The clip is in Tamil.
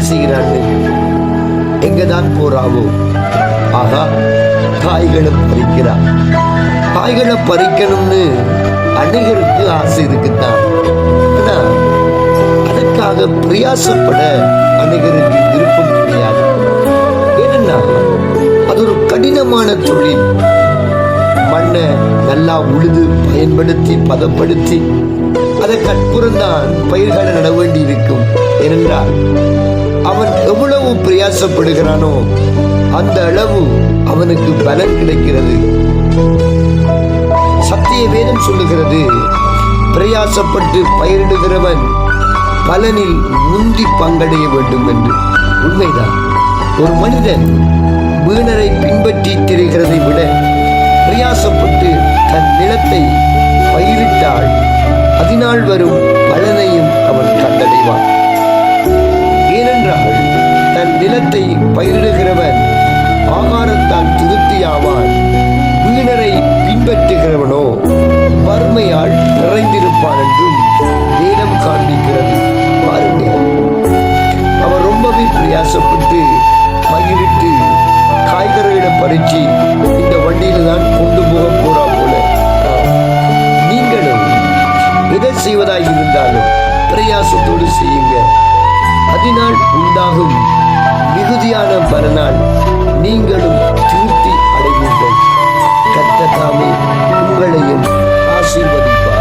செய்கிறான்னு எங்கதான் போறாவோ, ஆகா காய்களை பறிக்கிறா. காய்களை பறிக்கணும்னு அநேகருக்கு ஆசை இருக்குத்தான். ஆனா அதற்காக பிரயாசப்பட அநேகருக்கு விருப்பம் கிடையாது. ஏன்னா அது ஒரு கடினமான தொழில். மண்ணை நல்லா உழுது பயன்படுத்தி பதப்படுத்தி அதை கற்புறந்தான் பயிர்களை நட வேண்டி இருக்கும். ஏனென்றால் அவன் எவ்வளவு பிரயாசப்படுகிறானோ அந்த அளவு அவனுக்கு பலன் கிடைக்கிறது. சத்திய வேதம் சொல்லுகிறது, பிரயாசப்பட்டு பயிரிடுகிறவன் பலனில் முந்தி பங்கடைய வேண்டும் என்று. உண்மைதான். ஒரு மனிதன் வீணரை பின்பற்றி திரிகிறதை விட பிரயாசப்பட்டு தன் நிலத்தை பயிரிட்டால் அதனால் வரும் பலனையும் அவன் கண்டடைவான். ஏனென்றால் தன் நிலத்தை பயிரிடுகிறவன் ஆகாரத்தால் திருப்தியாவான். வீணரை பின்பற்றுகிறவனோ வறுமையால் நிறைந்திருப்பான் என்றும் வேதம் காண்பிக்கிறது. பாருங்க, அவன் ரொம்பவே பிரயாசப்பட்டு பயிரிட்டு காய்கறிகளை பறிச்சு இந்த வண்டியில தான் கொண்டு போக போறா போல. நீங்களும் எதை செய்வதாக இருந்தாலும் பிரயாசத்தோடு செய்யுங்க. அதனால் உண்டாகும் மிகுதியான பலனால் நீங்களும் திருப்தி அடைவீர்கள். கர்த்தர் தாமே உங்களையும் ஆசீர்வதிப்பார்.